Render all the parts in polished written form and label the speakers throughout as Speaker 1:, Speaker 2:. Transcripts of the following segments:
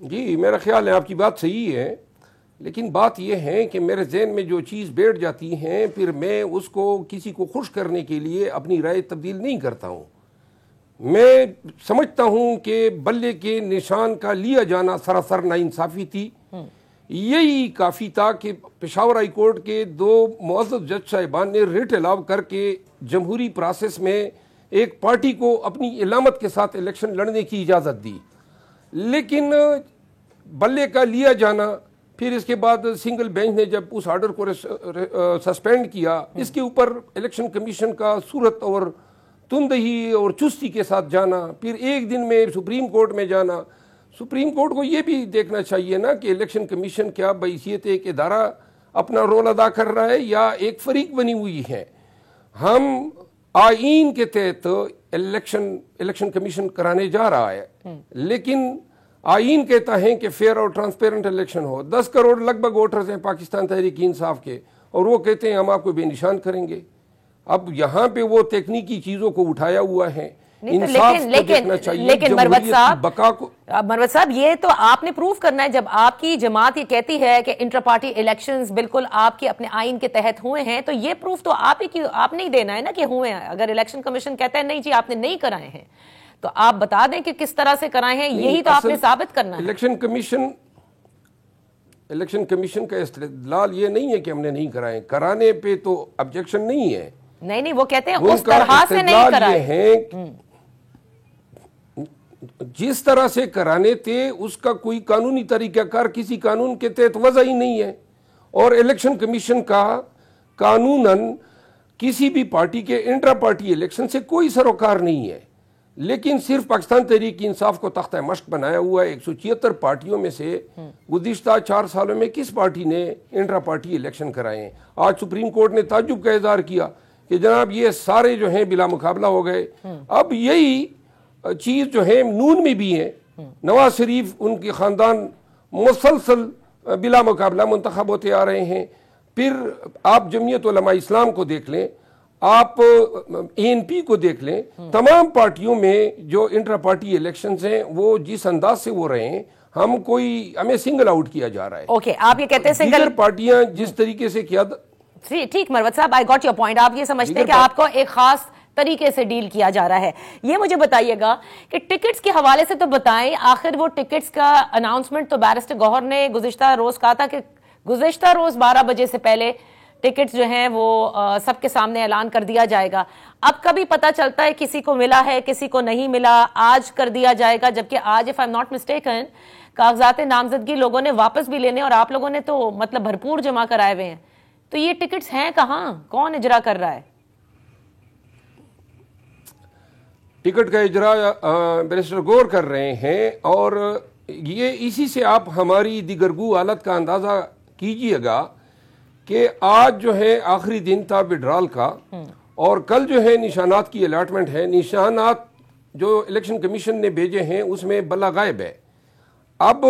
Speaker 1: جی میرا خیال ہے آپ کی بات صحیح ہے، لیکن بات یہ ہے کہ میرے ذہن میں جو چیز بیٹھ جاتی ہیں پھر میں اس کو کسی کو خوش کرنے کے لیے اپنی رائے تبدیل نہیں کرتا ہوں۔ میں سمجھتا ہوں کہ بلے کے نشان کا لیا جانا سراسر ناانصافی تھی۔ یہی کافی تھا کہ پشاور ہائی کورٹ کے 2 معزز جج صاحبان نے ریٹ الاؤ کر کے جمہوری پروسیس میں ایک پارٹی کو اپنی علامت کے ساتھ الیکشن لڑنے کی اجازت دی، لیکن بلے کا لیا جانا، پھر اس کے بعد سنگل بینچ نے جب اس آرڈر کو سسپینڈ کیا، اس کے اوپر الیکشن کمیشن کا صورت اور تندہی اور چستی کے ساتھ جانا، پھر ایک دن میں سپریم کورٹ میں جانا۔ سپریم کورٹ کو یہ بھی دیکھنا چاہیے نا کہ الیکشن کمیشن کیا بحیثیت ایک ادارہ اپنا رول ادا کر رہا ہے یا ایک فریق بنی ہوئی ہے۔ ہم آئین کے تحت الیکشن کمیشن کرانے جا رہا ہے، لیکن آئین کہتا ہے کہ فیئر اور ٹرانسپیرنٹ الیکشن ہو۔ 10 کروڑ لگ بھگ ووٹرز ہیں پاکستان تحریک انصاف کے، اور وہ کہتے ہیں ہم آپ کو بے نشان کریں گے۔ اب یہاں پہ وہ تکنیکی چیزوں کو اٹھایا ہوا ہے، انصاف کو دیکھنا چاہیے،
Speaker 2: لیکن مروت
Speaker 1: بقا کو۔
Speaker 2: صاحب یہ تو آپ نے پروف کرنا ہے، جب آپ کی جماعت یہ کہتی ہے کہ انٹر پارٹی الیکشنز بالکل آپ کے اپنے آئین کے تحت ہوئے ہیں، تو یہ پروف تو آپ نہیں دینا ہے نا کہ ہوئے ہیں۔ اگر الیکشن کمیشن کہتا ہے نہیں جی آپ نے نہیں کرائے ہیں، تو آپ بتا دیں کہ کس طرح سے کرائے ہیں، یہی تو آپ نے ثابت کرنا ہے۔
Speaker 1: الیکشن کمیشن کا استدلال یہ نہیں ہے کہ ہم نے نہیں کرائے، کرانے پہ تو آبجیکشن نہیں ہے۔
Speaker 2: نہیں وہ کہتے ہیں اس طرح سے نہیں کرائے،
Speaker 1: جس طرح سے کرانے تھے اس کا کوئی قانونی طریقہ کار کسی قانون کے تحت وضع ہی نہیں ہے، اور الیکشن کمیشن کا قانوناً کسی بھی پارٹی کے انٹرا پارٹی الیکشن سے کوئی سروکار نہیں ہے، لیکن صرف پاکستان تحریک انصاف کو تختہ مشق بنایا ہوا ہے۔ 176 پارٹیوں میں سے گزشتہ 4 سالوں میں کس پارٹی نے انٹرا پارٹی الیکشن کرائے ہیں؟ آج سپریم کورٹ نے تعجب کا اظہار کیا کہ جناب یہ سارے جو ہیں بلا مقابلہ ہو گئے۔ اب یہی چیز جو ہے نون میں بھی ہے، نواز شریف ان کے خاندان مسلسل بلا مقابلہ منتخب ہوتے آ رہے ہیں۔ پھر آپ جمعیت علماء اسلام کو دیکھ لیں، آپ ANP کو دیکھ لیں، تمام پارٹیوں میں جو انٹرا پارٹی الیکشنز ہیں وہ جس انداز سے ہو رہے ہیں، ہمیں سنگل آؤٹ کیا جا رہا ہے۔
Speaker 2: اوکے، آپ یہ کہتے ہیں
Speaker 1: دیگر پارٹیاں جس طریقے سے کیا،
Speaker 2: ٹھیک مروت صاحب، آئی گاٹ یور پوائنٹ، آپ یہ سمجھتے ہیں کہ آپ کو ایک خاص طریقے سے ڈیل کیا جا رہا ہے۔ یہ مجھے بتائیے گا کہ ٹکٹس کے حوالے سے تو بتائیں، آخر وہ ٹکٹس کا اناؤنسمنٹ تو بیرسٹر گوہر نے گزشتہ روز کہا تھا کہ گزشتہ روز 12 بجے سے پہلے ٹکٹس جو ہیں وہ سب کے سامنے اعلان کر دیا جائے گا۔ اب کبھی پتہ چلتا ہے کسی کو ملا ہے کسی کو نہیں ملا، آج کر دیا جائے گا، جبکہ آج if I'm not mistaken کاغذات نامزدگی لوگوں نے واپس بھی لینے، اور آپ لوگوں نے تو مطلب بھرپور جمع کرائے ہوئے ہیں، تو یہ ٹکٹس ہیں کہاں؟ کون اجرا کر رہا ہے؟
Speaker 1: ٹکٹ کا اجرا بیرسٹر گور کر رہے ہیں، اور یہ اسی سے آپ ہماری دیگرگو حالت کا اندازہ کیجئے گا کہ آج جو ہے آخری دن تھا وڈرال کا، اور کل جو ہے نشانات کی الاٹمنٹ ہے۔ نشانات جو الیکشن کمیشن نے بھیجے ہیں اس میں بلا غائب ہے۔ اب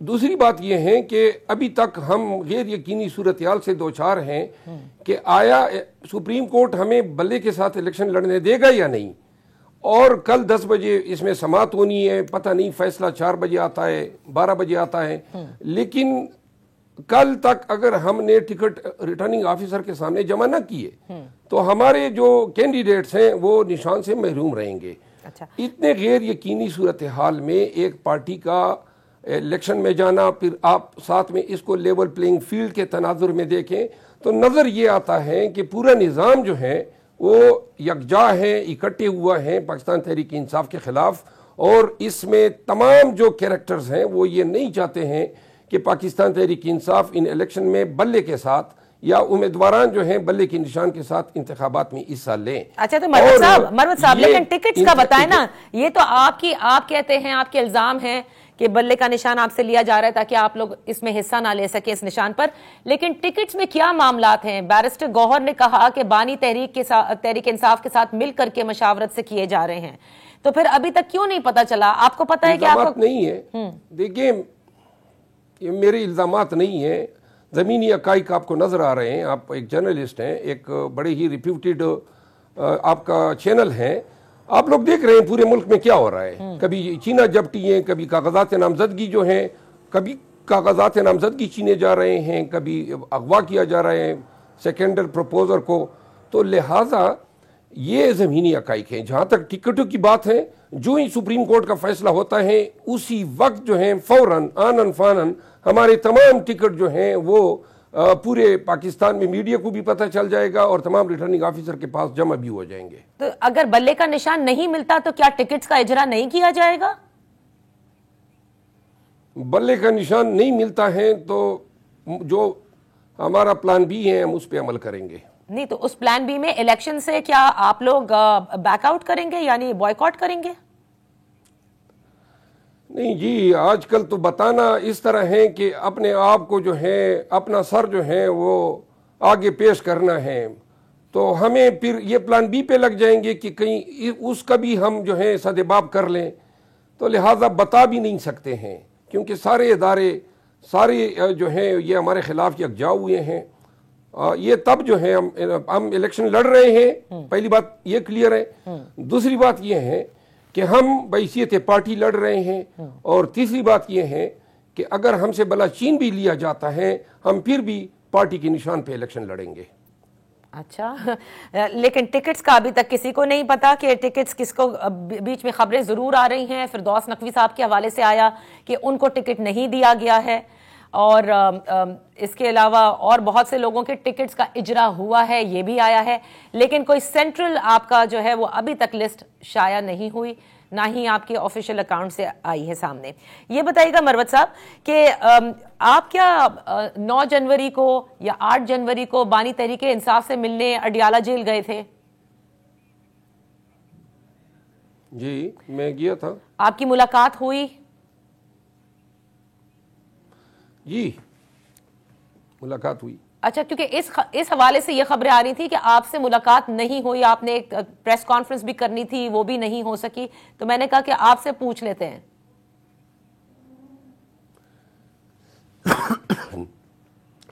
Speaker 1: دوسری بات یہ ہے کہ ابھی تک ہم غیر یقینی صورتحال سے دوچار ہیں کہ آیا سپریم کورٹ ہمیں بلے کے ساتھ الیکشن لڑنے دے گا یا نہیں، اور کل 10 بجے اس میں سماعت ہونی ہے، پتہ نہیں فیصلہ 4 بجے آتا ہے 12 بجے آتا ہے، لیکن کل تک اگر ہم نے ٹکٹ ریٹرننگ آفیسر کے سامنے جمع نہ کیے تو ہمارے جو کینڈیڈیٹس ہیں وہ نشان سے محروم رہیں گے۔ اتنے غیر یقینی صورتحال میں ایک پارٹی کا الیکشن میں جانا، پھر آپ ساتھ میں اس کو لیول پلینگ فیلڈ کے تناظر میں دیکھیں تو نظر یہ آتا ہے کہ پورا نظام جو ہے وہ یکجا ہے، اکٹھے ہوا ہے پاکستان تحریک انصاف کے خلاف، اور اس میں تمام جو کیریکٹرز ہیں وہ یہ نہیں چاہتے ہیں کہ پاکستان تحریک انصاف ان الیکشن میں بلے کے ساتھ یا امیدواران جو ہیں بلے کے نشان کے ساتھ انتخابات میں حصہ لیں۔
Speaker 2: اچھا تو مروت صاحب لیکن ٹکٹس کا بتائیں نا، یہ تو آپ کہتے ہیں، آپ کے الزام ہیں کہ بلے کا نشان آپ سے لیا جا رہا ہے تاکہ آپ لوگ اس میں حصہ نہ لے سکے اس نشان پر، لیکن ٹکٹس میں کیا معاملات ہیں؟ بیرسٹر گوہر نے کہا کہ بانی تحریک انصاف کے ساتھ مل کر کے مشاورت سے کیے جا رہے ہیں، تو پھر ابھی تک کیوں نہیں پتا چلا؟ آپ کو پتا ہے کہ آپ کو
Speaker 1: نہیں ہے؟ دیکھیں یہ میرے الزامات نہیں ہیں، زمینی حقائق آپ کو نظر آ رہے ہیں، آپ ایک جرنلسٹ ہیں، ایک بڑے ہی ریپیوٹیڈ آپ کا چینل ہے، آپ لوگ دیکھ رہے ہیں پورے ملک میں کیا ہو رہا ہے، کبھی چینا جپٹی ہیں، کبھی کاغذات نامزدگی جو ہیں، کبھی کاغذات نامزدگی چینے جا رہے ہیں، کبھی اغوا کیا جا رہے ہیں سیکنڈر پروپوزر کو. تو لہٰذا یہ زمینی حقائق ہیں. جہاں تک ٹکٹوں کی بات ہے، جو ہی سپریم کورٹ کا فیصلہ ہوتا ہے اسی وقت جو ہیں فوراً آنن فانن ہمارے تمام ٹکٹ جو ہیں وہ پورے پاکستان میں میڈیا کو بھی پتہ چل جائے گا اور تمام ریٹرننگ آفیسر کے پاس جمع بھی ہو جائیں گے.
Speaker 2: تو اگر بلے کا نشان نہیں ملتا تو کیا ٹکٹس کا اجرا نہیں کیا جائے گا؟
Speaker 1: بلے کا نشان نہیں ملتا ہے تو جو ہمارا پلان بی ہے ہم اس پہ عمل کریں گے.
Speaker 2: نہیں تو اس پلان بی میں الیکشن سے کیا آپ لوگ بیک آؤٹ کریں گے، یعنی بوائیکاٹ کریں گے؟
Speaker 1: نہیں جی، آج کل تو بتانا اس طرح ہے کہ اپنے آپ کو جو ہے اپنا سر جو ہے وہ آگے پیش کرنا ہے، تو ہمیں پھر یہ پلان بی پہ لگ جائیں گے کہ کہیں اس کا بھی ہم جو ہے سدباب کر لیں. تو لہٰذا بتا بھی نہیں سکتے ہیں کیونکہ سارے ادارے سارے جو ہیں یہ ہمارے خلاف یکجا ہوئے ہیں. یہ تب جو ہے ہم الیکشن لڑ رہے ہیں، پہلی بات یہ کلیئر ہے. دوسری بات یہ ہے کہ ہم بحیثیت پارٹی لڑ رہے ہیں، اور تیسری بات یہ ہے کہ اگر ہم سے بلا چین بھی لیا جاتا ہے ہم پھر بھی پارٹی کے نشان پہ الیکشن لڑیں گے.
Speaker 2: اچھا، لیکن ٹکٹس کا ابھی تک کسی کو نہیں پتا کہ ٹکٹس کس کو. بیچ میں خبریں ضرور آ رہی ہیں، فردوس نقوی صاحب کے حوالے سے آیا کہ ان کو ٹکٹ نہیں دیا گیا ہے، اور اس کے علاوہ اور بہت سے لوگوں کے ٹکٹس کا اجرا ہوا ہے، یہ بھی آیا ہے. لیکن کوئی سینٹرل آپ کا جو ہے وہ ابھی تک لسٹ شائع نہیں ہوئی، نہ ہی آپ کے آفیشیل اکاؤنٹ سے آئی ہے سامنے. یہ بتائیے گا مروت صاحب کہ آپ کیا 9 جنوری کو یا 8 جنوری کو بانی تحریک انصاف سے ملنے اڈیالہ جیل گئے تھے؟
Speaker 1: جی میں گیا تھا.
Speaker 2: آپ کی ملاقات ہوئی؟
Speaker 1: جی ملاقات ہوئی.
Speaker 2: اچھا، کیونکہ اس حوالے سے یہ خبریں آ رہی تھی کہ آپ سے ملاقات نہیں ہوئی، آپ نے ایک پریس کانفرنس بھی کرنی تھی وہ بھی نہیں ہو سکی، تو میں نے کہا کہ آپ سے پوچھ لیتے ہیں.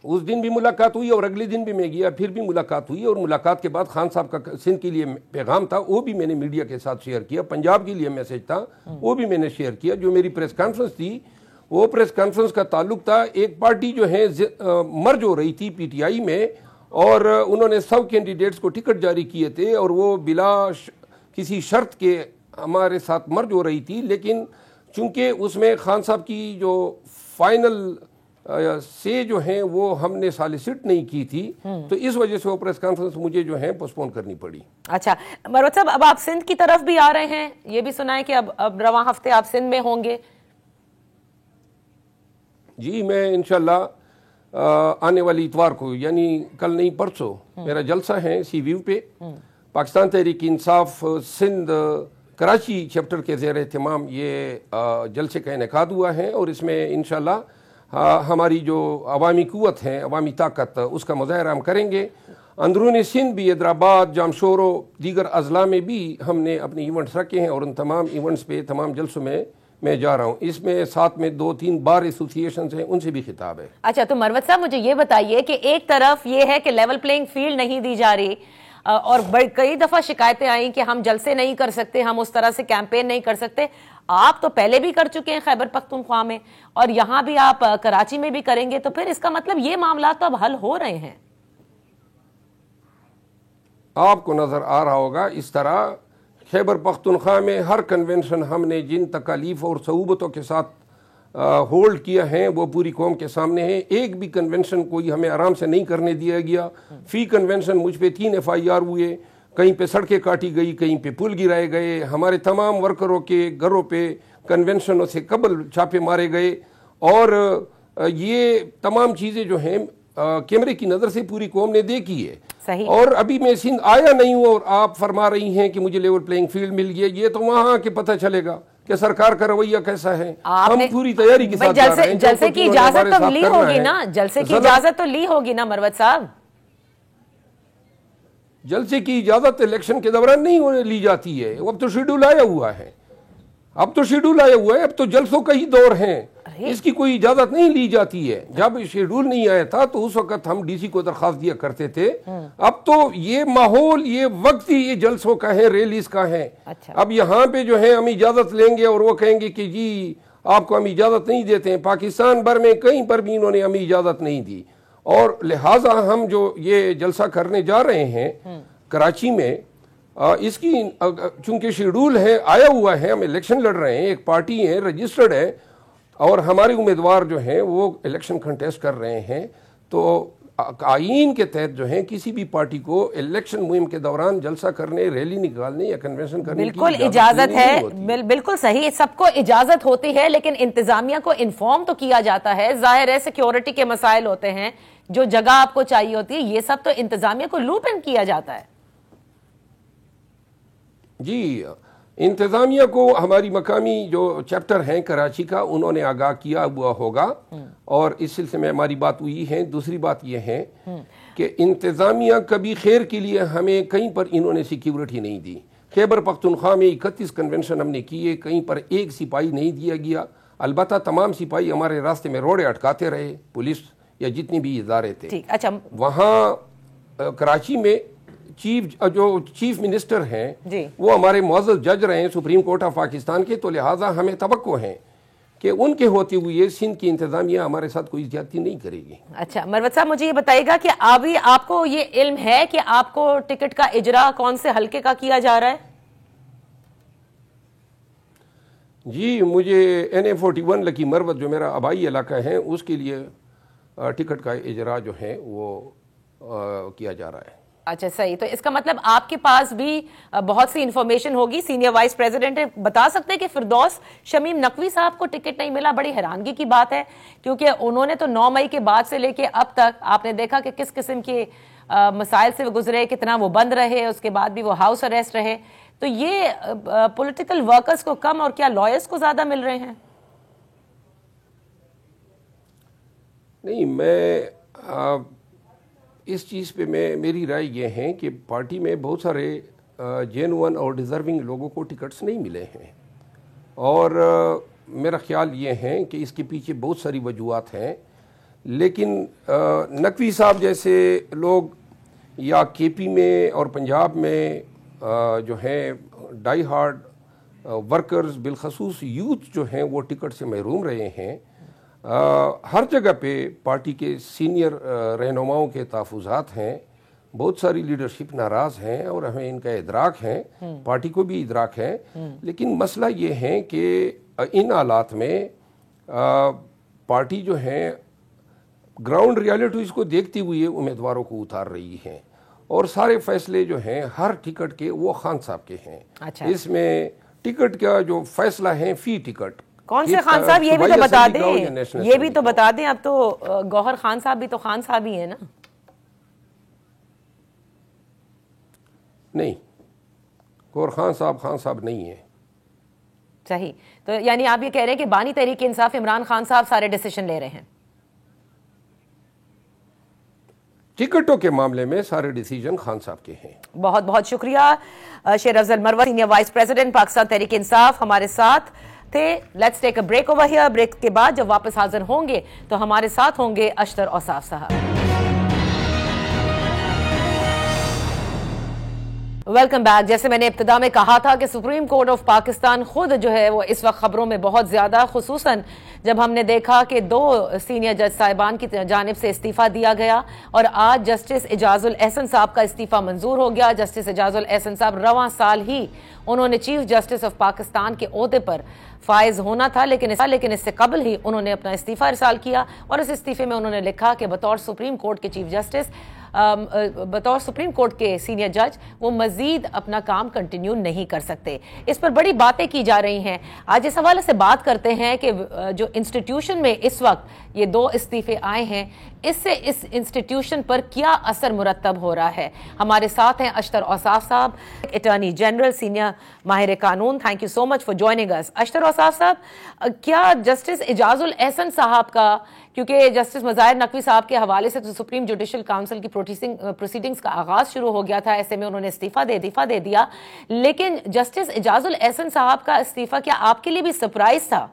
Speaker 1: اس دن بھی ملاقات ہوئی اور اگلے دن بھی میں گیا، پھر بھی ملاقات ہوئی، اور ملاقات کے بعد خان صاحب کا سندھ کے لیے پیغام تھا وہ بھی میں نے میڈیا کے ساتھ شیئر کیا. پنجاب کے لیے میسج تھا وہ بھی میں نے شیئر کیا. جو میری پریس کانفرنس تھی وہ پریس کانفرنس کا تعلق تھا ایک پارٹی جو ہے مرج ہو رہی تھی پی ٹی آئی میں، اور انہوں نے 100 کینڈیڈیٹس کو ٹکٹ جاری کیے تھے اور وہ بلا کسی شرط کے ہمارے ساتھ مرج ہو رہی تھی. لیکن چونکہ اس میں خان صاحب کی جو فائنل سے جو ہیں وہ ہم نے سالیسٹ نہیں کی تھی، تو اس وجہ سے وہ پریس کانفرنس مجھے جو ہے پوسٹ پون کرنی پڑی.
Speaker 2: اچھا مروت صاحب، اب آپ سندھ کی طرف بھی آ رہے ہیں، یہ بھی سنا ہے کہ اب رواں ہفتے آپ سندھ میں ہوں گے.
Speaker 1: جی میں انشاءاللہ آنے والی اتوار کو، یعنی کل نہیں پرسوں، میرا جلسہ ہے سی ویو پہ. پاکستان تحریک انصاف سندھ کراچی چیپٹر کے زیر اہتمام یہ جلسے کا انعقاد ہوا ہے، اور اس میں انشاءاللہ ہماری جو عوامی قوت ہے، عوامی طاقت، اس کا مظاہرہ ہم کریں گے. اندرون سندھ بھی حیدرآباد، جامشور و دیگر اضلاع میں بھی ہم نے اپنے ایونٹس رکھے ہیں، اور ان تمام ایونٹس پہ تمام جلسوں میں جا رہا ہوں. اس میں ساتھ میں 2-3 بار ایسوسییشنز ہیں، ان سے بھی خطاب ہے.
Speaker 2: اچھا تو مروت صاحب مجھے یہ بتائیے کہ ایک طرف یہ ہے کہ لیول پلینگ فیلڈ نہیں دی جا رہی، اور کئی دفعہ شکایتیں آئیں کہ ہم جلسے نہیں کر سکتے، ہم اس طرح سے کیمپین نہیں کر سکتے. آپ تو پہلے بھی کر چکے ہیں خیبر پختونخوا میں، اور یہاں بھی آپ کراچی میں بھی کریں گے، تو پھر اس کا مطلب یہ معاملات تو اب حل ہو رہے ہیں.
Speaker 1: آپ کو نظر آ رہا ہوگا اس طرح خیبر پختونخوا میں ہر کنونشن ہم نے جن تکالیف اور صعوبتوں کے ساتھ ہولڈ کیا ہے وہ پوری قوم کے سامنے ہے. ایک بھی کنونشن کوئی ہمیں آرام سے نہیں کرنے دیا گیا. فی کنونشن مجھ پہ 3 FIR ہوئے، کہیں پہ سڑکیں کاٹی گئی، کہیں پہ پل گرائے گئے، ہمارے تمام ورکروں کے گھروں پہ کنونشنوں سے قبل چھاپے مارے گئے، اور یہ تمام چیزیں جو ہیں کیمرے کی نظر سے پوری قوم نے دیکھی ہے.
Speaker 2: صحیح.
Speaker 1: اور ابھی میں سندھ آیا نہیں ہوں اور آپ فرما رہی ہیں کہ مجھے لیول پلینگ فیلڈ مل گیا، یہ تو وہاں کے پتہ چلے گا کہ سرکار کا رویہ کیسا ہے. ہم پوری تیاری کے ساتھ جا رہے ہیں.
Speaker 2: جلسے کی اجازت تو لی ہوگی نا، جلسے کی اجازت تو لی ہوگی نا مروت صاحب؟
Speaker 1: جلسے کی اجازت الیکشن کے دوران نہیں لی جاتی ہے، اب تو شیڈول آیا ہوا ہے. اب تو شیڈول آیا ہوا ہے, اب تو جلسوں کا ہی دور ہے, اس کی کوئی اجازت نہیں لی جاتی ہے. جب شیڈول نہیں آیا تھا تو اس وقت ہم ڈی سی کو درخواست دیا کرتے تھے. اب تو یہ ماحول, یہ وقت ہی یہ جلسوں کا ہے, ریلیز کا ہے. اب یہاں پہ جو ہے ہم اجازت لیں گے اور وہ کہیں گے کہ جی آپ کو ہم اجازت نہیں دیتے ہیں. پاکستان بھر میں کہیں پر بھی انہوں نے ہمیں اجازت نہیں دی, اور لہٰذا ہم جو یہ جلسہ کرنے جا رہے ہیں کراچی میں, اس کی چونکہ شیڈول ہے, آیا ہوا ہے, ہم الیکشن لڑ رہے ہیں, ایک پارٹی ہے, رجسٹرڈ ہے, اور ہمارے امیدوار جو ہیں وہ الیکشن کنٹیسٹ کر رہے ہیں. تو آئین کے تحت جو ہے کسی بھی پارٹی کو الیکشن مہم کے دوران جلسہ کرنے, ریلی نکالنے یا کنونشن کرنے کی
Speaker 2: بالکل اجازت ہے. بالکل صحیح, سب کو اجازت ہوتی ہے, لیکن انتظامیہ کو انفارم تو کیا جاتا ہے. ظاہر ہے سیکیورٹی کے مسائل ہوتے ہیں, جو جگہ آپ کو چاہیے ہوتی ہے, یہ سب تو انتظامیہ کو لوپ ان کیا جاتا ہے.
Speaker 1: جی, انتظامیہ کو ہماری مقامی جو چیپٹر ہیں کراچی کا, انہوں نے آگاہ کیا ہوا ہوگا, اور اس سلسلے میں ہماری بات ہوئی ہے. دوسری بات یہ ہے کہ انتظامیہ کبھی خیر کے لیے ہمیں کہیں پر انہوں نے سیکیورٹی نہیں دی. خیبر پختونخوا میں 31 کنونشن ہم نے کیے, کہیں پر ایک سپاہی نہیں دیا گیا. البتہ تمام سپاہی ہمارے راستے میں روڑے اٹکاتے رہے, پولیس یا جتنی بھی ادارے تھے.
Speaker 2: اچھا,
Speaker 1: وہاں کراچی میں چیف منسٹر ہیں وہ ہمارے معزز جج رہے ہیں سپریم کورٹ آف پاکستان کے, تو لہٰذا ہمیں توقع ہے کہ ان کے ہوتے ہوئے سندھ کی انتظامیہ ہمارے ساتھ کوئی زیادتی نہیں کرے گی.
Speaker 2: اچھا مروت صاحب, مجھے یہ بتائیے گا کہ ابھی آپ کو یہ علم ہے کہ آپ کو ٹکٹ کا اجرا کون سے حلقے کا کیا جا رہا ہے؟
Speaker 1: جی, مجھے NA41 لکی مروت جو میرا آبائی علاقہ ہے اس کے لیے ٹکٹ کا اجرا جو ہے وہ کیا جا رہا ہے.
Speaker 2: اچھا صحیح, تو اس کا مطلب آپ کے پاس بھی بہت سی انفارمیشن ہوگی. سینئر وائس پریزیڈنٹ بتا سکتے ہیں کہ فردوس شمیم نقوی صاحب کو ٹکٹ نہیں ملا. بڑی حیرانگی کی بات ہے, کیونکہ انہوں نے تو 9 مئی کے بعد سے لے کے اب تک آپ نے دیکھا کہ کس قسم کے مسائل سے وہ گزرے, کتنا وہ بند رہے, اس کے بعد بھی وہ ہاؤس اریسٹ رہے. تو یہ پولیٹیکل ورکرز کو کم اور کیا لائرز کو زیادہ مل رہے ہیں؟
Speaker 1: نہیں, میں اس چیز پہ میری رائے یہ ہے کہ پارٹی میں بہت سارے جینون اور ڈیزرونگ لوگوں کو ٹکٹس نہیں ملے ہیں, اور میرا خیال یہ ہے کہ اس کے پیچھے بہت ساری وجوہات ہیں. لیکن نقوی صاحب جیسے لوگ یا KP میں اور پنجاب میں جو ہیں ڈائی ہارڈ ورکرز, بالخصوص یوتھ جو ہیں وہ ٹکٹ سے محروم رہے ہیں. ہر جگہ پہ پارٹی کے سینئر رہنماؤں کے تحفظات ہیں, بہت ساری لیڈرشپ ناراض ہیں, اور ہمیں ان کا ادراک ہے, پارٹی کو بھی ادراک ہے. لیکن مسئلہ یہ ہے کہ ان حالات میں پارٹی جو ہے گراؤنڈ ریالٹیز کو دیکھتے ہوئے امیدواروں کو اتار رہی ہے, اور سارے فیصلے جو ہیں ہر ٹکٹ کے وہ خان صاحب کے ہیں. اس میں ٹکٹ کا جو فیصلہ ہے فی ٹکٹ
Speaker 2: کون سے خان صاحب, یہ بھی تو بتا دیں, یہ بھی تو بتا دیں. اب تو گوہر خان صاحب بھی تو خان صاحب ہی ہیں نا؟
Speaker 1: نہیں, گوہر خان صاحب نہیں ہیں.
Speaker 2: صحیح, تو یعنی آپ یہ کہہ رہے ہیں کہ بانی تحریک انصاف عمران خان صاحب سارے ڈیسیشن لے رہے ہیں؟
Speaker 1: ٹکٹوں کے معاملے میں سارے ڈیسیجن خان صاحب کے ہیں.
Speaker 2: بہت بہت شکریہ. شیر افضل مروت, senior vice president Pakistan Tehreek Insaf, ہمارے ساتھ تھے. Let's take a break over here. Break کے بعد جب واپس حاضر ہوں گے تو ہمارے ساتھ ہوں گے اشتر اوصاف صاحب. Welcome back. جیسے میں نے ابتدا میں کہا تھا کہ سپریم کورٹ آف پاکستان خود جو ہے وہ اس وقت خبروں میں بہت زیادہ, خصوصاً جب ہم نے دیکھا کہ 2 سینئر جج صاحبان کی جانب سے استعفیٰ دیا گیا, اور آج جسٹس اعجاز الاحسن صاحب کا استعفیٰ منظور ہو گیا. جسٹس اعجاز الاحسن صاحب رواں سال ہی انہوں نے چیف جسٹس آف پاکستان کے عہدے پر فائز ہونا تھا, لیکن اس سے قبل ہی انہوں نے اپنا استعفیٰ ارسال کیا, اور اس استعفے میں انہوں نے لکھا کہ بطور سپریم کورٹ کے چیف جسٹس, بطور سپریم کورٹ کے سینئر جج وہ مزید اپنا کام کنٹینیو نہیں کر سکتے. اس پر بڑی باتیں کی جا رہی ہیں. آج اس حوالے سے بات کرتے ہیں کہ جو انسٹیٹیوشن میں اس وقت یہ 2 استعفے آئے ہیں, اس سے اس انسٹیٹیوشن پر کیا اثر مرتب ہو رہا ہے. ہمارے ساتھ ہیں اشتر اوصاف صاحب, اٹارنی جنرل, سینئر ماہر قانون. Thank you so much for joining us. Ashtar Ausaf صاحب, کیا جسٹس اعجاز الاحسن صاحب کا, کیونکہ جسٹس مظاہر نقوی صاحب کے حوالے سے تو سپریم جوڈیشل کاؤنسل کی پروسیڈنگز کا آغاز شروع ہو گیا تھا، ایسے میں انہوں نے استعفیٰ دے دیا. لیکن جسٹس اعجاز الاحسن صاحب کا استعفیٰ کیا آپ کے لیے بھی سرپرائز تھا؟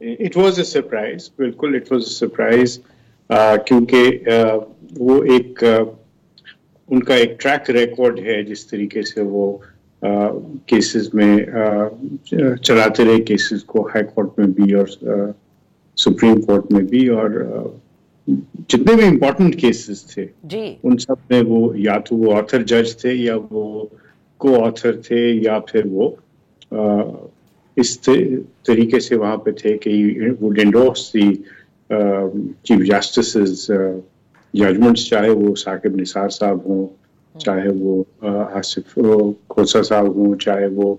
Speaker 3: اٹ واز اے سرپرائز، بالکل اٹ واز اے سرپرائز، کیونکہ وہ ایک ان کا ایک ٹریک ریکارڈ ہے جس طریقے سے وہ کیسز میں چلاتے رہے کیسز کو، ہائی کورٹ میں بھی اور سپریم کورٹ میں بھی، اور جتنے بھی امپورٹنٹ کیسز تھے ان سب میں وہ یا تو وہ آتھر جج تھے یا وہ کو آتھر تھے یا پھر وہ اس طریقے سے وہاں پہ تھے کہ would endorse the chief justice's judgments, چاہے وہ ثاقب نثار صاحب ہوں، چاہے وہ آصف کھوسہ صاحب ہوں، چاہے وہ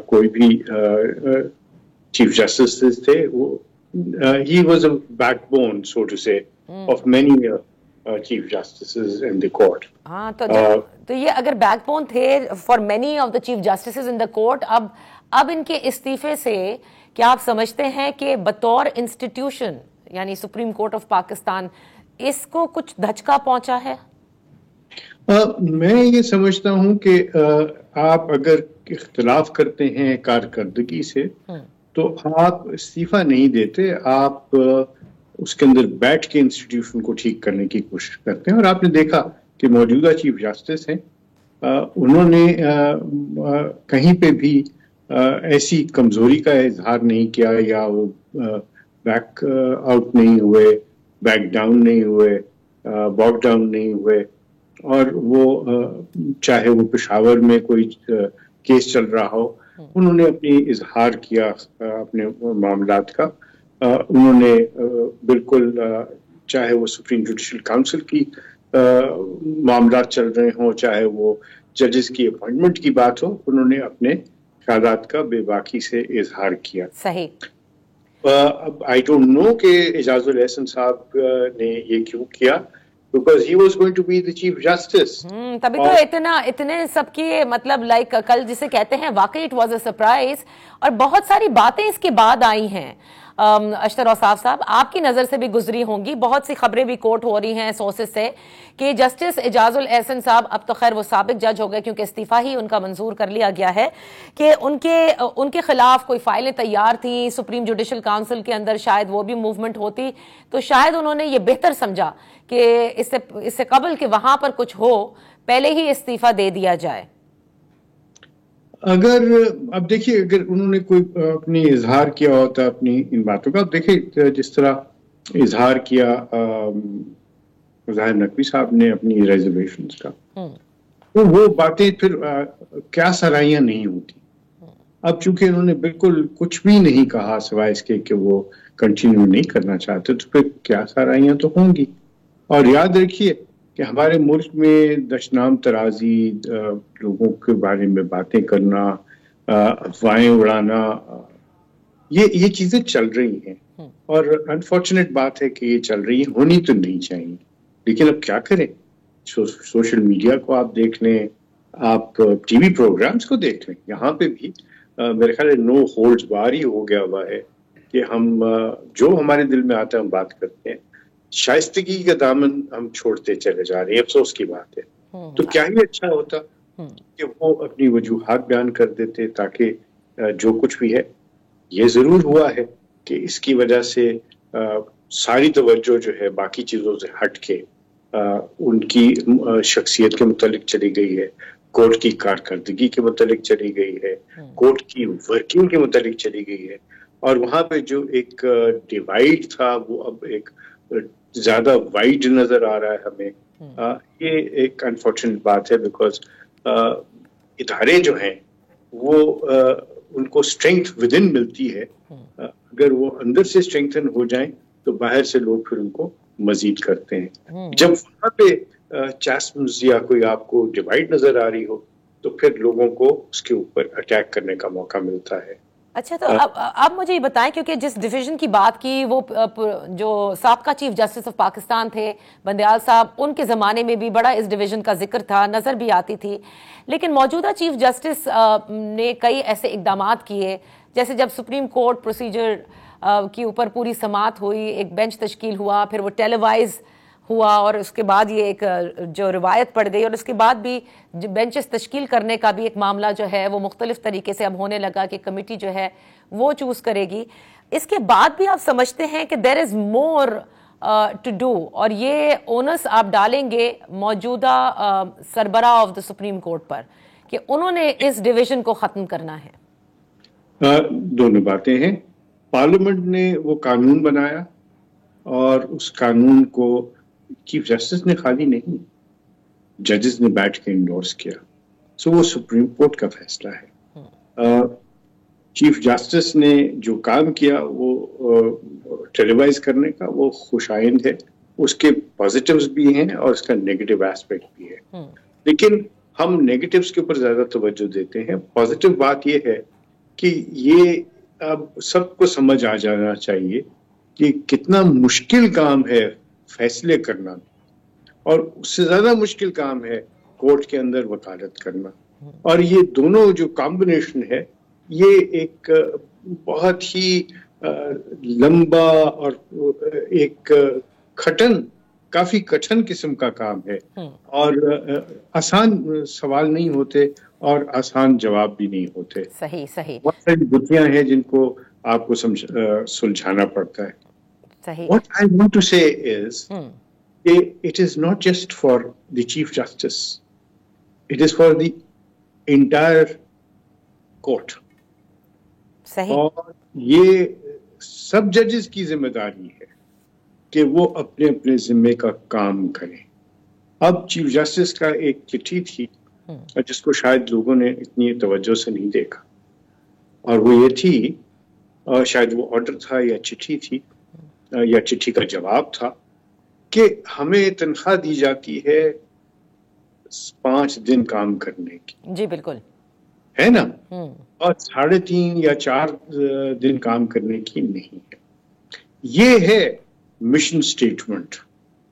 Speaker 3: کوئی بھی چیف جسٹس تھے. وہ he was a backbone, so to say, of many chief justices in the court.
Speaker 2: ہاں تو یہ اگر بیک بون تھے for many of the chief justices in the court, اب ان کے استعفے سے کیا آپ سمجھتے ہیں کہ بطور انسٹیٹیوشن یعنی سپریم کورٹ آف پاکستان اس کو کچھ دھچکا پہنچا ہے؟
Speaker 3: میں یہ سمجھتا ہوں کہ آپ اگر اختلاف کرتے ہیں کارکردگی سے تو آپ استعفیٰ نہیں دیتے، آپ اس کے اندر بیٹھ کے انسٹیٹیوشن کو ٹھیک کرنے کی کوشش کرتے ہیں. اور آپ نے دیکھا کہ موجودہ چیف جسٹس ہیں، انہوں نے کہیں پہ بھی ایسی کمزوری کا اظہار نہیں کیا، یا وہ بیک آؤٹ نہیں ہوئے، بیک ڈاؤن نہیں ہوئے، باک ڈاؤن نہیں ہوئے. اور وہ چاہے وہ پشاور میں کوئی کیس چل رہا ہو، انہوں نے اپنی اظہار کیا اپنے معاملات کا. انہوں نے بالکل چاہے وہ سپریم جوڈیشل کاؤنسل کی معاملات چل رہے ہوں، چاہے وہ ججز کی اپوائنٹمنٹ کی بات ہو، انہوں نے اپنے خیالات کا بے باکی سے اظہار کیا.
Speaker 2: صحیح.
Speaker 3: اب آئی ڈونٹ نو کہ اعجاز الاحسن صاحب نے یہ کیوں کیا، because he was going to be the chief justice.
Speaker 2: تبھی تو اتنے سب کی مطلب لائک کل جسے کہتے ہیں واقعی اٹ واز اے سرپرائز، اور بہت ساری باتیں اس کے بعد آئی ہیں. اشتر اوصاف صاحب آپ کی نظر سے بھی گزری ہوں گی، بہت سی خبریں بھی کوٹ ہو رہی ہیں سورسز سے کہ جسٹس اعجاز الاحسن صاحب، اب تو خیر وہ سابق جج ہو گئے کیونکہ استعفیٰ ہی ان کا منظور کر لیا گیا ہے، کہ ان کے خلاف کوئی فائلیں تیار تھیں سپریم جوڈیشل کاؤنسل کے اندر، شاید وہ بھی موومنٹ ہوتی تو شاید انہوں نے یہ بہتر سمجھا کہ اس سے قبل کہ وہاں پر کچھ ہو پہلے ہی استعفیٰ دے دیا جائے.
Speaker 3: اگر اب دیکھیے اگر انہوں نے کوئی اپنی اظہار کیا ہوتا اپنی ان باتوں کا، دیکھیے جس طرح اظہار کیا ظاہر نقوی صاحب نے اپنی ریزرویشنز کا، تو وہ باتیں پھر کیا سرائیاں نہیں ہوتی. اب چونکہ انہوں نے بالکل کچھ بھی نہیں کہا سوائے اس کے کہ وہ کنٹینیو نہیں کرنا چاہتے، تو پھر کیا سرائیاں تو ہوں گی. اور یاد رکھیے کہ ہمارے ملک میں دشنام ترازی، لوگوں کے بارے میں باتیں کرنا، افواہیں اڑانا، یہ چیزیں چل رہی ہیں، اور انفارچونیٹ بات ہے کہ یہ چل رہی ہیں، ہونی تو نہیں چاہیے. لیکن اب کیا کریں، سوشل میڈیا کو آپ دیکھ لیں، آپ ٹی وی پروگرامز کو دیکھ لیں، یہاں پہ بھی میرے خیال ہے نو ہولڈز بار ہی ہو گیا ہوا ہے کہ ہم جو ہمارے دل میں آتا ہے ہم بات کرتے ہیں. شائستگی کا دامن ہم چھوڑتے چلے جا رہے ہیں، افسوس کی بات ہے. تو کیا ہی اچھا ہوتا کہ وہ اپنی وجوہات بیان کر دیتے تاکہ جو کچھ بھی ہے. یہ ضرور ہوا ہے کہ اس کی وجہ سے ساری توجہ جو ہے باقی چیزوں سے ہٹ کے ان کی شخصیت کے متعلق چلی گئی ہے، کورٹ کی کارکردگی کے متعلق چلی گئی ہے، کورٹ کی ورکنگ کے متعلق چلی گئی ہے. اور وہاں پہ جو ایک ڈیوائڈ تھا وہ اب ایک زیادہ وائڈ نظر آ رہا ہے ہمیں. یہ ایک انفارچونیٹ بات ہے، بیکاز ادارے جو ہیں وہ ان کو اسٹرینتھ ود ان ملتی ہے. اگر وہ اندر سے اسٹرینتھن ہو جائیں تو باہر سے لوگ پھر ان کو مزید کرتے ہیں. جب وہاں پہ چاسمز یا کوئی آپ کو ڈیوائڈ نظر آ رہی ہو تو پھر لوگوں کو اس کے اوپر اٹیک کرنے کا موقع ملتا ہے.
Speaker 2: اچھا، تو اب مجھے یہ بتائیں، کیونکہ جس ڈویژن کی بات کی وہ جو سابقہ چیف جسٹس آف پاکستان تھے بندیال صاحب، ان کے زمانے میں بھی بڑا اس ڈویژن کا ذکر تھا، نظر بھی آتی تھی. لیکن موجودہ چیف جسٹس نے کئی ایسے اقدامات کیے، جیسے جب سپریم کورٹ پروسیجر کے اوپر پوری سماعت ہوئی, ایک بینچ تشکیل ہوا, پھر وہ ٹیلیوائز ہوا, اور اس کے بعد یہ ایک جو روایت پڑ گئی, اور اس کے بعد بھی بینچز تشکیل کرنے کا بھی ایک معاملہ جو ہے وہ مختلف طریقے سے اب ہونے لگا کہ کمیٹی جو ہے وہ چوز کرے گی. اس کے بعد بھی آپ سمجھتے ہیں کہ دیر از مور ٹو ڈو, اور یہ اونس آپ ڈالیں گے موجودہ سربراہ آف دا سپریم کورٹ پر کہ انہوں نے اس ڈویژن کو ختم کرنا ہے؟
Speaker 3: دونوں باتیں ہیں. پارلیمنٹ نے وہ قانون بنایا اور اس قانون کو چیف جسٹس نے خالی نہیں, ججز نے بیٹھ کے انڈورس کیا. سو وہ سپریم کورٹ کا فیصلہ ہے. چیف جسٹس نے جو کام کیا وہ ٹیلیوائز کرنے کا, وہ خوش آئند ہے. اس کے پازیٹیوز بھی ہیں اور اس کا نیگیٹو ایسپیکٹ بھی ہے, لیکن ہم نیگیٹیوز کے اوپر زیادہ توجہ دیتے ہیں. پازیٹیو بات یہ ہے کہ یہ اب سب کو سمجھ آ جانا چاہیے کہ کتنا مشکل کام ہے فیصلے کرنا, اور اس سے زیادہ مشکل کام ہے کورٹ کے اندر وکالت کرنا. اور یہ دونوں جو کمبینیشن ہے یہ ایک بہت ہی لمبا اور ایک کافی کٹھن قسم کا کام ہے, اور آسان سوال نہیں ہوتے اور آسان جواب بھی نہیں ہوتے.
Speaker 2: صحیح
Speaker 3: بہت ساری گتھیاں ہیں جن کو آپ کو سلجھانا پڑتا ہے. What I want to say is it is not just for the Chief Justice, it is for the entire court. اور یہ سب ججز کی ذمہ داری ہے کہ وہ اپنے اپنے ذمے کا کام کریں. اب چیف جسٹس کا ایک چٹھی تھی جس کو شاید لوگوں نے اتنی توجہ سے نہیں دیکھا, اور وہ یہ تھی, شاید وہ آرڈر تھا یا چٹھی تھی یا چٹھی کا جواب تھا, کہ ہمیں تنخواہ دی جاتی ہے 5 دن کام کرنے کی.
Speaker 2: جی بالکل
Speaker 3: ہے نا, اور 3.5 یا 4 دن کام کرنے کی نہیں ہے. یہ ہے مشن سٹیٹمنٹ,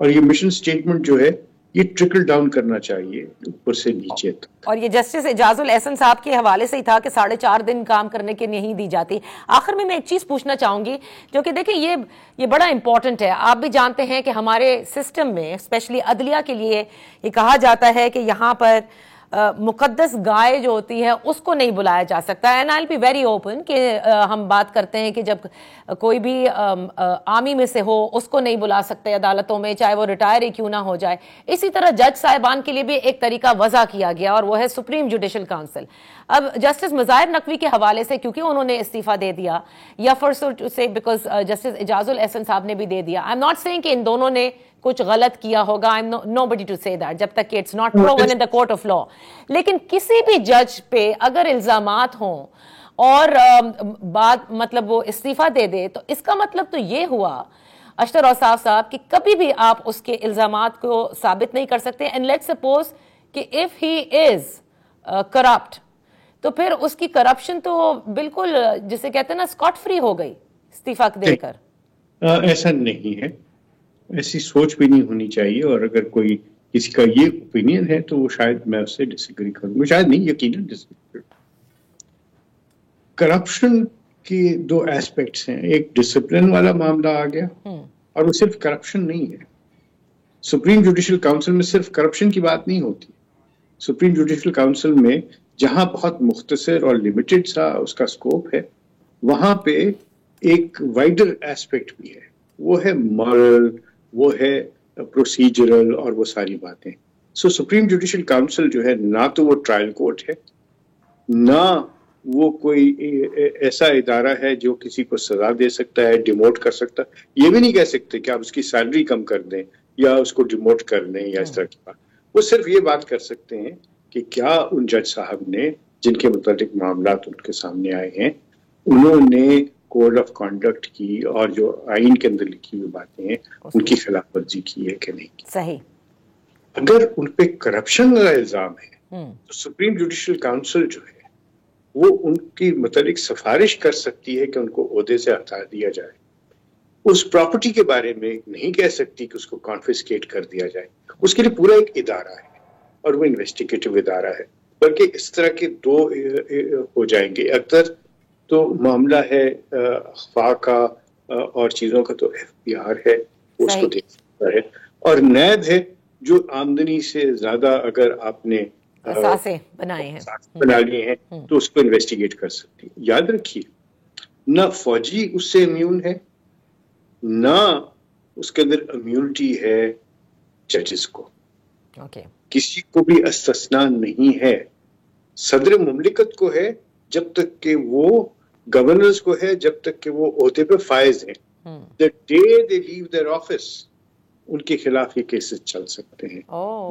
Speaker 3: اور یہ مشن سٹیٹمنٹ جو ہے یہ ٹرکل ڈاؤن کرنا چاہیے اوپر سے نیچے تک. اور
Speaker 2: یہ جسٹس اعجاز الاحسن صاحب کے حوالے سے ہی تھا کہ 4.5 دن کام کرنے کے نہیں دی جاتی. آخر میں ایک چیز پوچھنا چاہوں گی جو کہ دیکھیں یہ بڑا امپورٹنٹ ہے. آپ بھی جانتے ہیں کہ ہمارے سسٹم میں اسپیشلی عدلیہ کے لیے یہ کہا جاتا ہے کہ یہاں پر مقدس گائے جو ہوتی ہے اس کو نہیں بلایا جا سکتا. And I will be very open کہ ہم بات کرتے ہیں کہ جب کوئی بھی آرمی میں سے ہو اس کو نہیں بلا سکتے عدالتوں میں, چاہے وہ ریٹائر ہی کیوں نہ ہو جائے. اسی طرح جج صاحبان کے لیے بھی ایک طریقہ وضع کیا گیا اور وہ ہے سپریم جوڈیشل کاؤنسل. اب جسٹس مظاہر نقوی کے حوالے سے کیونکہ انہوں نے استعفیٰ دے دیا, یا فرسٹ سے بیکاز جسٹس اعجاز الاحسن صاحب نے بھی دے دیا. آئی ایم ناٹ سیئنگ کہ ان دونوں نے کچھ غلط کیا ہوگا, I am nobody to say that جب تک کہ it's not proven in the court of law. لیکن کسی بھی جج پہ اگر الزامات ہوں اور بات مطلب وہ استعفیٰ دے دے, تو اس کا مطلب تو یہ ہوا اشتر اوصاف صاحب کہ کبھی بھی آپ اس کے الزامات کو ثابت نہیں کر سکتے. اینڈ لیٹس سپوز کہ اف ہی از کرپٹ, تو پھر اس کی کرپشن تو بالکل جسے کہتے ہیں نا اسکاٹ فری ہو گئی استعفیٰ دے کر.
Speaker 3: ایسا نہیں ہے, ایسی سوچ بھی نہیں ہونی چاہیے. اور اگر کوئی کسی کا یہ اوپینین ہے تو وہ شاید میں اس سے ڈس ایگری کروں, شاید نہیں, یقیناً ڈس ایگری. کرپشن کے 2 ایسپیکٹس ہیں. ایک ڈسپلن والا معاملہ آ گیا, اور وہ صرف کرپشن نہیں ہے. سپریم جوڈیشل کاؤنسل میں صرف کرپشن کی بات نہیں ہوتی. سپریم جوڈیشل کاؤنسل میں جہاں بہت مختصر اور لمیٹڈ سا اس کا اسکوپ ہے, وہاں پہ ایک وائڈر ایسپیکٹ بھی ہے. وہ ہے مورل, وہ ہے پروسیجرل, اور وہ ساری باتیں. سو سپریم جوڈیشل کاؤنسل جو ہے نہ تو وہ ٹرائل کورٹ ہے, نہ وہ کوئی ایسا ادارہ ہے جو کسی کو سزا دے سکتا ہے, ڈیموٹ کر سکتا. یہ بھی نہیں کہہ سکتے کہ آپ اس کی سیلری کم کر دیں یا اس کو ڈیموٹ کر دیں یا اس طرح کی بات. وہ صرف یہ بات کر سکتے ہیں کہ کیا ان جج صاحب نے جن کے متعلق معاملات ان کے سامنے آئے ہیں, انہوں نے کوڈ آف کانڈکٹ کی اور جو آئین کے اندر لکھی ہوئی باتیں ہیں ان کی خلاف ورزی کی ہے کہ نہیں کی.
Speaker 2: صحیح.
Speaker 3: اگر ان پہ کرپشن کا الزام ہے تو سپریم جوڈیشل کاؤنسل جو ہے وہ ان کی متعلق سفارش کر سکتی ہے کہ ان کو عہدے سے ہٹا دیا جائے. اس پراپرٹی کے بارے میں نہیں کہہ سکتی کہ اس کو کانفسکیٹ کر دیا جائے. اس کے لیے پورا ایک ادارہ ہے اور وہ انویسٹیگیٹو ادارہ ہے. بلکہ اس طرح کے 2 ہو جائیں گے. اکثر تو معاملہ ہے اخفاء کا اور چیزوں کا، تو FBR ہے اس کو دیکھ سکتا ہے، اور نیب ہے جو آمدنی سے زیادہ اگر آپ نے
Speaker 2: اثاثے بنائے ہیں
Speaker 3: بنا لیے ہیں تو اس کو انویسٹیگیٹ کر سکتی ہے۔ یاد رکھیے نہ فوجی اس سے امیون ہے، نہ اس کے اندر امیونٹی ہے ججز کو، کسی کو بھی استثناء نہیں ہے۔ صدر مملکت کو ہے جب تک کہ وہ، گورنرز کو ہے جب تک کہ وہ عہدے پہ فائز ہیں۔ The day they leave their office ان کے خلاف یہ کیسز چل سکتے ہیں،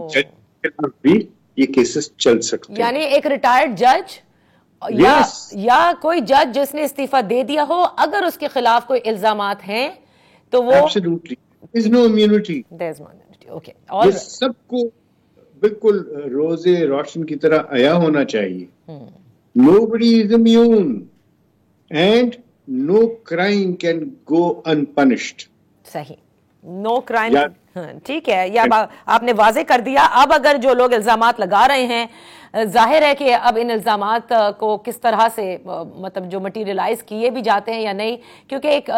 Speaker 3: جج کے خلاف بھی یہ کیسز چل سکتے ہیں۔
Speaker 2: یعنی ایک ریٹائرڈ جج یا کوئی جج جس نے استعفیٰ دے دیا ہو، اگر اس کے خلاف کوئی الزامات ہیں تو وہ
Speaker 3: Absolutely. There is no immunity.
Speaker 2: Okay.
Speaker 3: یہ سب کو بالکل روزے روشن کی طرح عیا ہونا چاہیے۔ Nobody is immune and no crime can go unpunished.
Speaker 2: صحیح، نو کرائم، ٹھیک ہے، یہ آپ نے واضح کر دیا۔ اب اگر جو لوگ الزامات لگا رہے ہیں، ظاہر ہے کہ اب ان الزامات کو کس طرح سے مطلب جو مٹیریلائز کیے بھی جاتے ہیں یا نہیں، کیونکہ ایک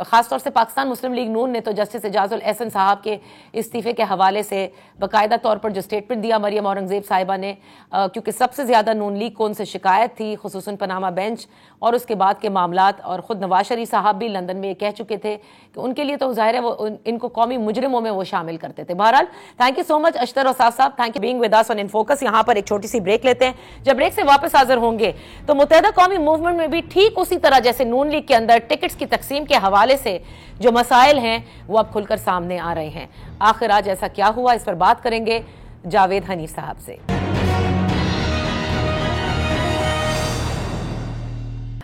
Speaker 2: خاص طور سے پاکستان مسلم لیگ نون نے تو جسٹس اعجاز الاحسن صاحب کے استعفے کے حوالے سے باقاعدہ طور پر جو سٹیٹمنٹ دیا مریم اورنگزیب صاحبہ نے، کیونکہ سب سے زیادہ نون لیگ کو ان سے شکایت تھی، خصوصاً پاناما بینچ اور اس کے بعد کے معاملات، اور خود نواز شریف صاحب بھی لندن میں یہ کہہ چکے تھے کہ ان کے لیے تو ظاہر ہے وہ ان کو قومی مجرموں میں وہ شامل کرتے تھے۔ بہرحال تھینک یو سو مچ اشتر اساس صاحب، thank you being with us on in focus. یہاں پر ایک چھوٹی سی بریک لیتے ہیں، جب بریک سے واپس حاضر ہوں گے تو متحدہ قومی موومنٹ میں بھی ٹھیک اسی طرح جیسے نون لیگ کے اندر ٹکٹس کی تقسیم کے حوالے سے جو مسائل ہیں وہ اب کھل کر سامنے آ رہے ہیں۔ آخر آج ایسا کیا ہوا، اس پر بات کریں گے جاوید حنیف صاحب سے۔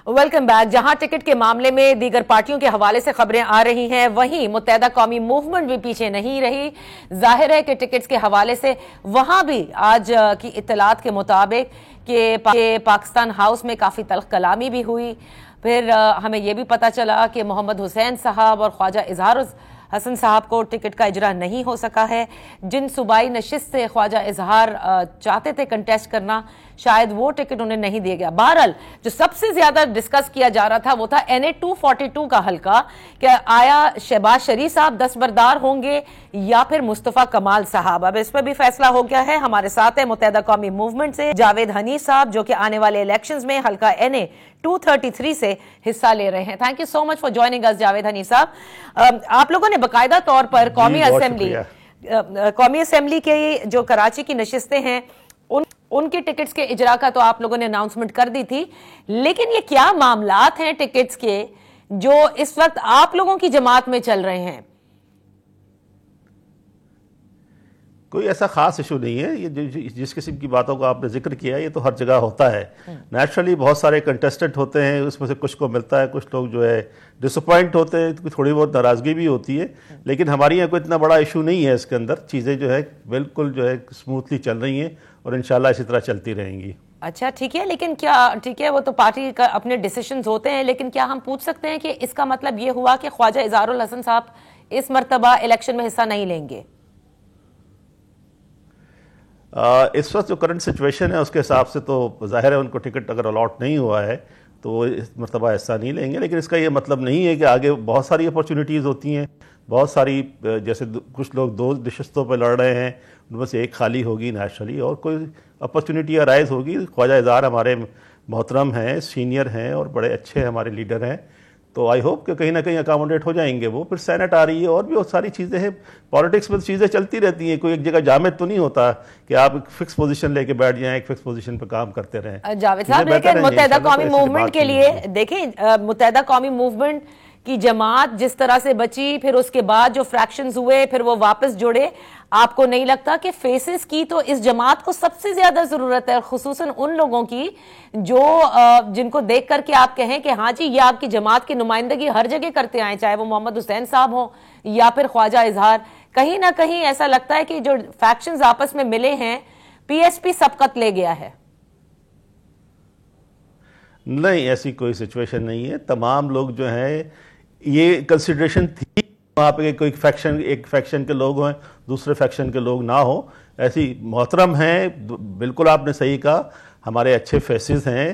Speaker 2: Welcome back. جہاں ٹکٹ کے معاملے میں دیگر پارٹیوں کے حوالے سے خبریں آ رہی ہیں، وہیں متحدہ قومی موومنٹ بھی پیچھے نہیں رہی۔ ظاہر ہے کہ ٹکٹس کے حوالے سے وہاں بھی آج کی اطلاعات کے مطابق کہ پاکستان ہاؤس میں کافی تلخ کلامی بھی ہوئی۔ پھر ہمیں یہ بھی پتہ چلا کہ محمد حسین صاحب اور خواجہ اظہار حسن صاحب کو ٹکٹ کا اجرا نہیں ہو سکا ہے۔ جن صوبائی نشست سے خواجہ اظہار چاہتے تھے کنٹیسٹ کرنا، شاید وہ ٹکٹ انہیں نہیں دیا گیا۔ بہرحال جو سب سے زیادہ ڈسکس کیا جا رہا تھا وہ تھا NA 242 کا حلقہ، کہ آیا شہباز شریف صاحب دستبردار ہوں گے یا پھر مصطفیٰ کمال صاحب۔ اب اس پہ بھی فیصلہ ہو گیا ہے۔ ہمارے ساتھ ہے متحدہ قومی موومنٹ سے جاوید حنیف صاحب، جو کہ آنے والے الیکشنز میں حلقہ NA 233 سے حصہ لے رہے ہیں۔ Thank you so much for joining us Javed Hanif صاحب۔ آپ لوگوں نے باقاعدہ طور پر قومی اسمبلی کے جو کراچی کی نشستیں ہیں ان کے ٹکٹس کے اجرا کا تو آپ لوگوں نے اناؤنسمنٹ کر دی تھی، لیکن یہ کیا معاملات ہیں ٹکٹس کے جو اس وقت آپ لوگوں کی جماعت میں چل رہے ہیں؟
Speaker 4: کوئی ایسا خاص ایشو نہیں ہے، یہ جس قسم کی باتوں کا آپ نے ذکر کیا یہ تو ہر جگہ ہوتا ہے۔ نیچرلی بہت سارے کنٹیسٹنٹ ہوتے ہیں، اس میں سے کچھ کو ملتا ہے، کچھ لوگ جو ہے ڈسپوائنٹ ہوتے ہیں، تھوڑی بہت ناراضگی بھی ہوتی ہے، لیکن ہماری یہاں کوئی اتنا بڑا ایشو نہیں ہے۔ اس کے اندر چیزیں جو ہے بالکل جو ہے اسموتھلی چل رہی ہیں اور انشاءاللہ اسی طرح چلتی رہیں گی۔
Speaker 2: اچھا ٹھیک ہے، لیکن کیا ٹھیک ہے وہ تو پارٹی کا اپنے ڈیسیشنز ہوتے ہیں، لیکن کیا ہم پوچھ سکتے ہیں کہ اس کا مطلب یہ ہوا کہ خواجہ اظہار الحسن صاحب اس مرتبہ الیکشن میں حصہ نہیں لیں گے؟
Speaker 4: اس وقت جو کرنٹ سچویشن ہے اس کے حساب سے تو ظاہر ہے ان کو ٹکٹ اگر الاٹ نہیں ہوا ہے تو وہ اس مرتبہ حصہ نہیں لیں گے، لیکن اس کا یہ مطلب نہیں ہے کہ آگے بہت ساری اپرچونیٹیز ہوتی ہیں، بہت ساری جیسے کچھ لوگ 2 نشستوں پہ لڑ رہے ہیں، ان میں سے ایک خالی ہوگی نیچرلی اور کوئی اپرچونیٹی ارائز ہوگی۔ خواجہ اظہار ہمارے محترم ہیں، سینئر ہیں اور بڑے اچھے ہمارے لیڈر ہیں، تو آئی ہوپ کہ کہیں نہ کہیں اکاموڈیٹ ہو جائیں گے وہ۔ پھر سینٹ آ رہی ہے اور بھی بہت ساری چیزیں ہیں، پالیٹکس میں چیزیں چلتی رہتی ہیں، کوئی ایک جگہ جامد تو نہیں ہوتا کہ آپ ایک فکس پوزیشن لے کے بیٹھ جائیں، ایک فکس پوزیشن پہ کام کرتے رہیں۔
Speaker 2: جاوید صاحب لیکن متحدہ قومی موومنٹ کے لیے دیکھیں، متحدہ قومی موومنٹ کی جماعت جس طرح سے بچی، پھر اس کے بعد جو فریکشنز ہوئے پھر وہ واپس جڑے، آپ کو نہیں لگتا کہ فیسز کی تو اس جماعت کو سب سے زیادہ ضرورت ہے، خصوصاً ان لوگوں کی جو جن کو دیکھ کر کے آپ کہیں کہ ہاں جی یہ آپ کی جماعت کی نمائندگی ہر جگہ کرتے آئیں، چاہے وہ محمد حسین صاحب ہوں یا پھر خواجہ اظہار؟ کہیں نہ کہیں ایسا لگتا ہے کہ جو فیکشنز آپس میں ملے ہیں PSP سبقت لے گیا ہے۔
Speaker 4: نہیں، ایسی کوئی سچویشن نہیں ہے، تمام لوگ جو ہیں یہ کنسیڈریشن تھی وہاں پہ کوئی فیکشن، ایک فیکشن کے لوگ ہیں دوسرے فیکشن کے لوگ نہ ہو، ایسی محترم ہیں، بالکل آپ نے صحیح کہا، ہمارے اچھے فیسز ہیں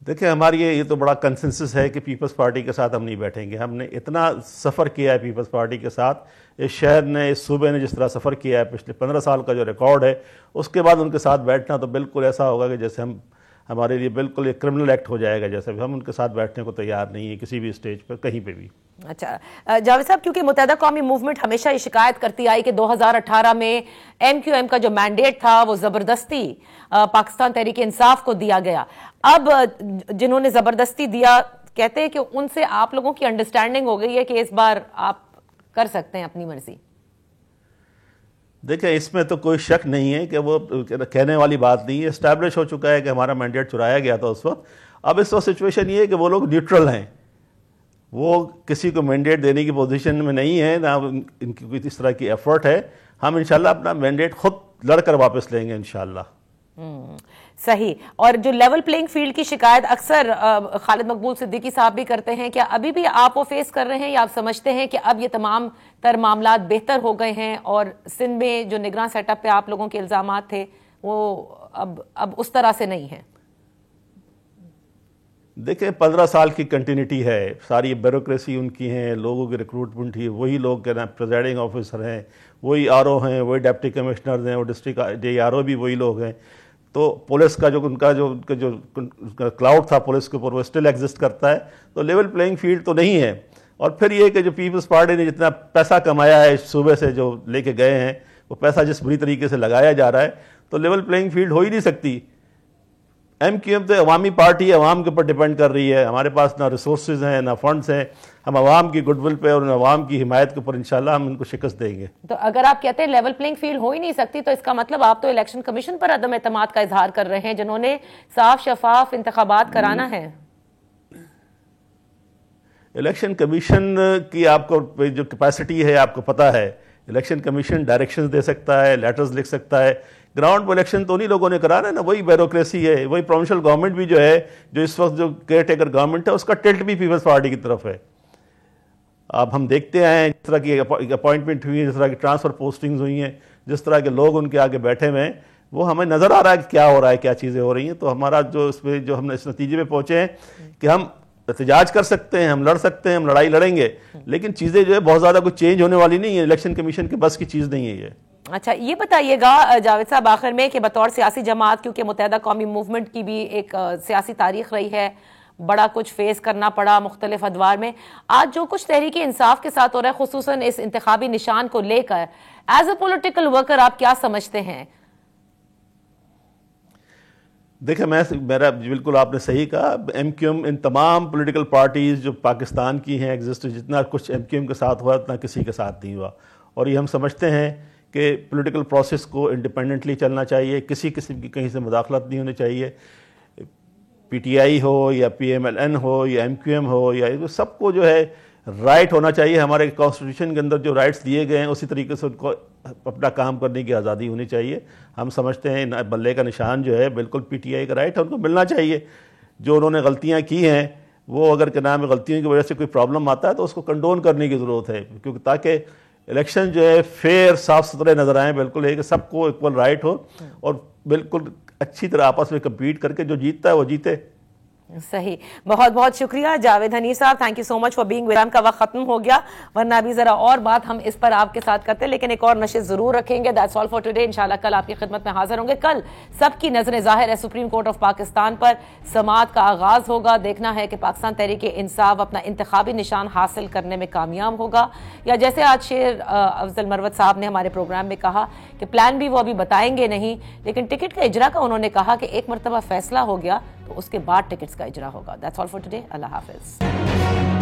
Speaker 4: دیکھیں ہماری یہ تو بڑا کنسنسس ہے کہ پیپلز پارٹی کے ساتھ ہم نہیں بیٹھیں گے. ہم نے اتنا سفر کیا ہے پیپلز پارٹی کے ساتھ, اس شہر نے, اس صوبے نے جس طرح سفر کیا ہے پچھلے 15 سال کا جو ریکارڈ ہے, اس کے بعد ان کے ساتھ بیٹھنا تو بالکل ایسا ہوگا کہ جیسے ہمارے لیے بالکل ایک کرمنل ایکٹ ہو جائے گا. جیسے ہم ان کے ساتھ بیٹھنے کو تیار نہیں ہیں کسی بھی اسٹیج پر, کہیں پہ بھی.
Speaker 2: اچھا جاوید صاحب, کیونکہ متحدہ قومی موومنٹ ہمیشہ یہ شکایت کرتی آئی کہ 2018 میں MQM کا جو مینڈیٹ تھا وہ زبردستی پاکستان تحریک انصاف کو دیا گیا. اب جنہوں نے زبردستی دیا کہتے ہیں کہ ان سے آپ لوگوں کی انڈرسٹینڈنگ ہو گئی ہے کہ اس بار آپ کر سکتے ہیں اپنی مرضی.
Speaker 4: دیکھیں اس میں تو کوئی شک نہیں ہے کہ وہ کہنے والی بات نہیں ہے, اسٹیبلش ہو چکا ہے کہ ہمارا مینڈیٹ چرایا گیا تھا اس وقت. اب اس وقت سچویشن یہ ہے کہ وہ لوگ نیوٹرل ہیں, وہ کسی کو مینڈیٹ دینے کی پوزیشن میں نہیں ہے, نہ ان کی کوئی اس طرح کی ایفرٹ ہے. ہم انشاءاللہ اپنا مینڈیٹ خود لڑ کر واپس لیں گے انشاءاللہ.
Speaker 2: صحیح. اور جو لیول پلینگ فیلڈ کی شکایت اکثر خالد مقبول صدیقی صاحب بھی کرتے ہیں, کیا ابھی بھی آپ وہ فیس کر رہے ہیں یا آپ سمجھتے ہیں کہ اب یہ تمام تر معاملات بہتر ہو گئے ہیں اور سندھ میں جو نگراں سیٹ اپ پہ آپ لوگوں کے الزامات تھے وہ اب اس طرح سے نہیں ہیں؟
Speaker 4: دیکھیں 15 سال کی کنٹینیوٹی ہے, ساری بیوروکریسی ان کی ہیں, لوگوں کی ریکروٹمنٹ ہی وہی لوگ کہنا پریزائڈنگ آفیسر ہیں, وہی RO ہیں, وہی ڈپٹی کمشنرز ہیں, وہ ڈسٹرکٹ DRO بھی وہی لوگ ہیں. تو پولیس کا جو ان کا جو کلاؤڈ تھا پولیس کے اوپر وہ اسٹل ایگزسٹ کرتا ہے. تو لیول پلینگ فیلڈ تو نہیں ہے. اور پھر یہ کہ جو پیپلز پارٹی نے جتنا پیسہ کمایا ہے اس صوبے سے جو لے کے گئے ہیں, وہ پیسہ جس بری طریقے سے لگایا جا رہا ہے, تو لیول پلینگ فیلڈ ہو ہی نہیں سکتی. MQM تو عوامی پارٹی ہے, عوام کے اوپر ڈیپینڈ کر رہی ہے. ہمارے پاس نہ ریسورسز ہیں نہ فنڈز ہیں. ہم عوام کی گڈ ول پہ اور عوام کی حمایت کے اوپر انشاءاللہ ہم ان کو شکست دیں گے.
Speaker 2: تو اگر آپ کہتے ہیں لیول پلینگ فیلڈ ہو ہی نہیں سکتی, تو اس کا مطلب آپ تو الیکشن کمیشن پر عدم اعتماد کا اظہار کر رہے ہیں, جنہوں نے صاف شفاف انتخابات کرانا ہے.
Speaker 4: الیکشن کمیشن کی آپ کو جو کیپیسٹی ہے آپ کو پتہ ہے. الیکشن کمیشن ڈائریکشنز دے سکتا ہے, لیٹرز لکھ سکتا ہے. گراؤنڈ پہ الیکشن تو انہی لوگوں نے کرانا ہے نا, وہی بیوروکریسی ہے, وہی پروونشل گورنمنٹ بھی جو ہے, جو اس وقت جو کیئر ٹیکر گورنمنٹ ہے, اس کا ٹلٹ بھی پیپلز پارٹی کی طرف ہے. اب ہم دیکھتے ہیں جس طرح کی اپوائنٹمنٹ ہوئی ہے, جس طرح کی ٹرانسفر پوسٹنگز ہوئی ہیں, جس طرح کے لوگ ان کے آگے بیٹھے ہوئے ہیں, وہ ہمیں نظر آ رہا ہے کہ کیا ہو رہا ہے, کیا چیزیں ہو رہی ہیں. تو ہمارا جو اس پہ جو ہم نے اس نتیجے پہ پہنچے ہیں کہ ہم احتجاج کر سکتے ہیں, ہم لڑ سکتے ہیں, ہم لڑائی لڑیں گے, لیکن چیزیں جو ہے بہت زیادہ کوئی چینج ہونے والی نہیں ہے. الیکشن کمیشن کے بس کی چیز نہیں ہے یہ.
Speaker 2: اچھا یہ بتائیے گا جاوید صاحب آخر میں کہ بطور سیاسی جماعت, کیونکہ متحدہ قومی موومنٹ کی بھی ایک سیاسی تاریخ رہی ہے, بڑا کچھ فیس کرنا پڑا مختلف ادوار میں, آج جو کچھ تحریک انصاف کے ساتھ ہو رہا ہے خصوصاً اس انتخابی نشان کو لے کر, ایز اے پولیٹیکل ورکر آپ کیا سمجھتے ہیں؟
Speaker 4: دیکھیں میرا بالکل آپ نے صحیح کہا. MQM ان تمام پولیٹیکل پارٹیز جو پاکستان کی ہیں ایگزسٹ, جتنا کچھ MQM کے ساتھ ہوا اتنا کسی کے ساتھ نہیں ہوا. اور یہ ہم سمجھتے ہیں کہ پولیٹیکل پروسیس کو انڈیپینڈنٹلی چلنا چاہیے, کسی قسم کی کہیں سے مداخلت نہیں ہونی چاہیے. PTI ہو یا PMLN ہو یا MQM ہو, یا سب کو جو ہے رائٹ ہونا چاہیے. ہمارے کانسٹیٹیوشن کے اندر جو رائٹس دیے گئے ہیں اسی طریقے سے ان کو اپنا کام کرنے کی آزادی ہونی چاہیے. ہم سمجھتے ہیں بلے کا نشان جو ہے بالکل PTI کا رائٹ ہے, ان کو ملنا چاہیے. جو انہوں نے غلطیاں کی ہیں وہ اگر کہ نام غلطیوں کی وجہ سے کوئی پرابلم آتا ہے تو اس کو کنڈون کرنے کی ضرورت ہے, کیونکہ تاکہ الیکشن جو ہے فیئر صاف ستھرے نظر آئیں. بالکل ہے کہ سب کو ایکول رائٹ ہو اور بالکل اچھی طرح آپس میں کمپیٹ کر کے جو جیتتا ہے وہ جیتے.
Speaker 2: صحیح. بہت بہت شکریہ جاوید حنیف صاحب, thank you so much for being with. کا وقت ختم ہو گیا, ورنہ ابھی ذرا اور بات ہم اس پر آپ کے ساتھ کرتے, لیکن ایک اور نشست ضرور رکھیں گے. That's all for today. انشاءاللہ کل آپ کی خدمت میں حاضر ہوں گے. کل سب کی نظریں ظاہر ہے سپریم کورٹ آف پاکستان پر, سماعت کا آغاز ہوگا. دیکھنا ہے کہ پاکستان تحریک انصاف اپنا انتخابی نشان حاصل کرنے میں کامیاب ہوگا, یا جیسے آج شیر افضل مروت صاحب نے ہمارے پروگرام میں کہا کہ پلان بھی وہ ابھی بتائیں گے نہیں, لیکن ٹکٹ کا اجرا کا انہوں نے کہا کہ ایک مرتبہ فیصلہ ہو گیا تو اس کے بعد ٹکٹس کا اجرا ہوگا. That's all for today. اللہ حافظ.